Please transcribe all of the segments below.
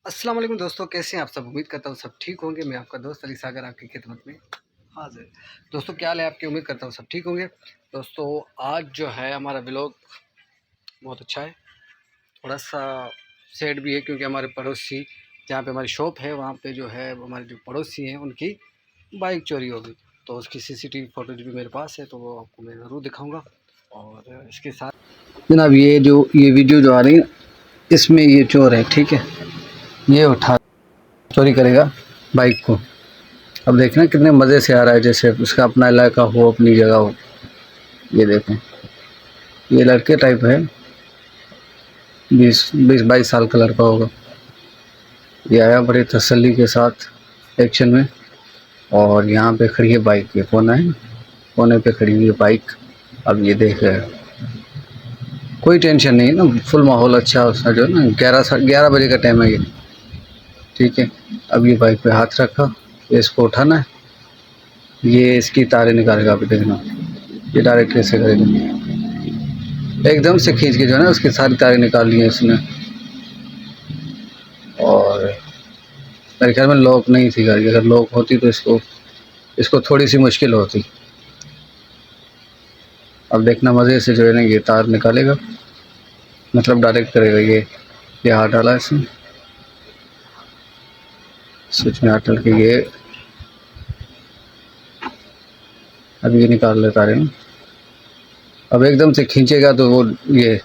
अस्सलाम वालेकुम दोस्तों, कैसे हैं आप सब। उम्मीद करता हूँ सब ठीक होंगे। मैं आपका दोस्त अली सागर आपकी खिदमत में हाजिर। दोस्तों क्या हाल है आपकी, उम्मीद करता हूँ सब ठीक होंगे। दोस्तों आज जो है हमारा व्लॉग बहुत अच्छा है, थोड़ा सा सैड भी है क्योंकि हमारे पड़ोसी जहाँ पे हमारी शॉप है वहाँ पे जो है हमारे जो पड़ोसी हैं उनकी बाइक चोरी हो गई। तो उसकी सीसीटीवी फुटेज भी मेरे पास है, तो वो आपको मैं ज़रूर दिखाऊँगा। और इसके साथ जनाब ये वीडियो जो आ रही है इसमें ये चोर है, ठीक है, ये उठा चोरी करेगा बाइक को। अब देखना कितने मज़े से आ रहा है, जैसे उसका अपना इलाका हो, अपनी जगह हो। ये देखें, ये लड़के टाइप है, 20-22 साल का लड़का होगा। ये आया बड़े तसल्ली के साथ एक्शन में, और यहाँ पे खड़ी है बाइक, ये कोना है, कोने पे खड़ी हुई है बाइक। अब ये देख रहे हैं, कोई टेंशन नहीं है ना, फुल माहौल अच्छा है उसका। जो है ना 11 बजे का टाइम है ये, ठीक है। अब ये बाइक पे हाथ रखा, ये इसको उठाना है, ये इसकी तारें निकालेगा। अभी देखना ये डायरेक्ट कैसे करेगा, एकदम से खींच के जो है ना उसकी सारी तारें निकाल ली हैं इसने। और मेरे ख्याल में लॉक नहीं थी गाड़ी, अगर लॉक होती तो इसको थोड़ी सी मुश्किल होती। अब देखना मज़े से जो है ना ये तार निकालेगा, मतलब डायरेक्ट करेगा। ये हाथ डाला इसने, स्विच में हाथ डाल के ये अब ये निकाल ले तारे ना। अब एकदम से खींचेगा तो वो ये,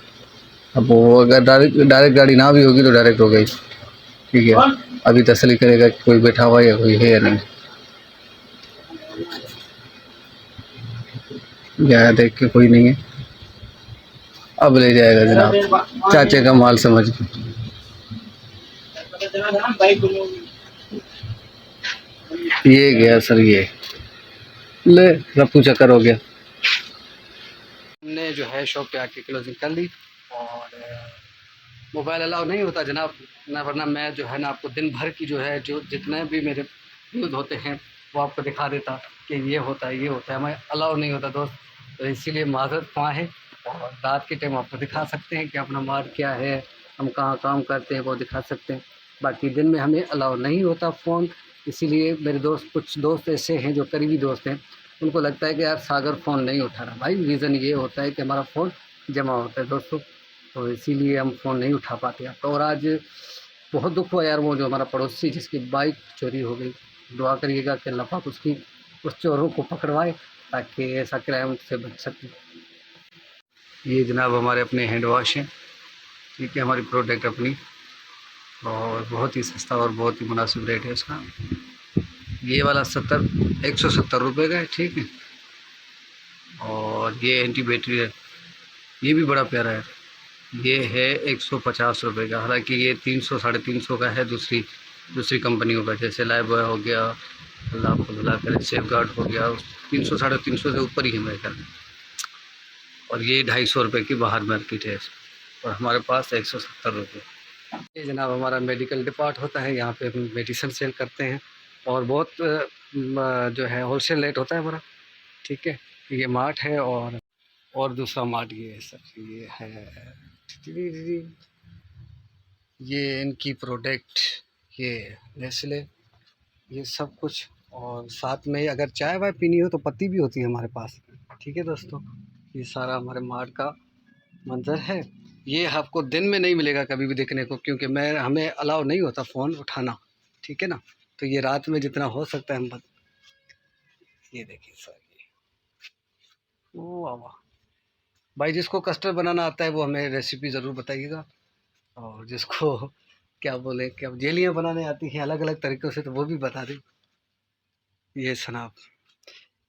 अब वो अगर डायरेक्ट गाड़ी ना भी होगी तो डायरेक्ट हो गई, ठीक है। अभी तसल्ली करेगा कि कोई बैठा हुआ है या कोई है या नहीं। गया देख के कोई नहीं है, अब ले जाएगा जनाब चाचे का माल समझ के। ये गया सर, ये ले रफू चक्कर हो गया। हमने जो है शॉप पे आके क्लोजिंग कर ली। और मोबाइल अलाउ नहीं होता जनाब ना, वरना मैं जो है ना आपको दिन भर की जो है जो जितने भी मेरे न्यूज़ होते हैं वो आपको दिखा देता कि ये होता है, ये होता है। हमें अलाउ नहीं होता दोस्त, तो इसीलिए माजरत वहाँ है। और रात के टाइम आपको दिखा सकते हैं कि अपना मार्ग क्या है, हम कहाँ काम करते हैं वो दिखा सकते हैं। बाकी दिन में हमें अलाउ नहीं होता फ़ोन, इसीलिए मेरे दोस्त, कुछ दोस्त ऐसे हैं जो करीबी दोस्त हैं, उनको लगता है कि यार सागर फ़ोन नहीं उठा रहा। भाई रीज़न ये होता है कि हमारा फ़ोन जमा होता है दोस्तों, तो इसीलिए हम फ़ोन नहीं उठा पाते हैं। तो और आज बहुत दुख हुआ यार, वो जो हमारा पड़ोसी जिसकी बाइक चोरी हो गई। दुआ करिएगा कि अल्लाह पाक उस चोरों को पकड़वाए ताकि ऐसा क्राइम से बच सके। ये जनाब हमारे अपने हैंड वॉश हैं, ठीक है, हमारी प्रोडक्ट अपनी, और बहुत ही सस्ता और बहुत ही मुनासिब रेट है इसका। ये वाला 170 रुपये का है, ठीक है। और ये एंटी बैटरी है, ये भी बड़ा प्यारा है, ये है 150 रुपये का। हालांकि ये 300-350 का है दूसरी दूसरी कंपनियों का, जैसे लाइफ बॉय हो गया, अल्लाह आपको भला करे, सेफ गार्ड हो गया, 300-350 से ऊपर ही है मेरे ख्याल में। और ये 250 रुपये की बाहर मार्केट है, और हमारे पास 170 रुपये। ये जनाब हमारा मेडिकल डिपार्ट होता है, यहाँ पे हम मेडिसिन सेल करते हैं। और बहुत जो है होलसेल रेट होता है हमारा, ठीक है। ये मार्ट है, और दूसरा मार्ट ये है सर, ये है ये इनकी प्रोडक्ट, ये नेस्ले, ये सब कुछ। और साथ में अगर चाय वाय पीनी हो तो पत्ती भी होती है हमारे पास, ठीक है दोस्तों। ये सारा हमारे मार्ट का मंजर है। ये आपको दिन में नहीं मिलेगा कभी भी देखने को, क्योंकि हमें अलाउ नहीं होता फ़ोन उठाना, ठीक है ना। तो ये रात में जितना हो सकता है हम ये देखिए सर, ये ओ वाह वाह। भाई जिसको कस्टर्ड बनाना आता है वो हमें रेसिपी ज़रूर बताइएगा। और जिसको क्या बोले, क्या जेलियाँ बनाने आती हैं अलग अलग तरीक़ों से, तो वो भी बता दें। ये सनाब,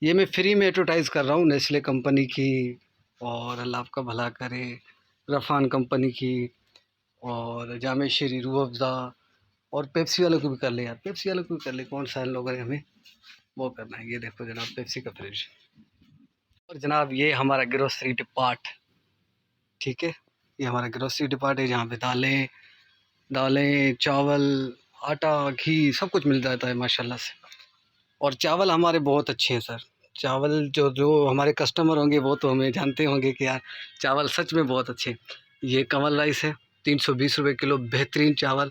ये मैं फ्री में एडवर्टाइज़ कर रहा हूँ नेस्ले कंपनी की, और अल्लाह आपका भला करे, रफ़ान कंपनी की, और जामे श्री रूह अफ़ज़ा, और पेप्सी वालों को भी कर ले यार, पेप्सी वालों को भी कर ले, कौन सा लोग हैं, हमें वो करना है। ये देखो जनाब पेप्सी का फ्रिज। और जनाब ये हमारा ग्रोसरी डिपार्ट, ठीक है, ये हमारा ग्रोसरी डिपार्ट है, जहाँ पे दालें चावल आटा घी सब कुछ मिल जाता है माशाल्लाह से। और चावल हमारे बहुत अच्छे हैं सर। चावल जो जो हमारे कस्टमर होंगे वो तो हमें जानते होंगे कि यार चावल सच में बहुत अच्छे हैं। ये कमल राइस है, 320 रुपये किलो, बेहतरीन चावल।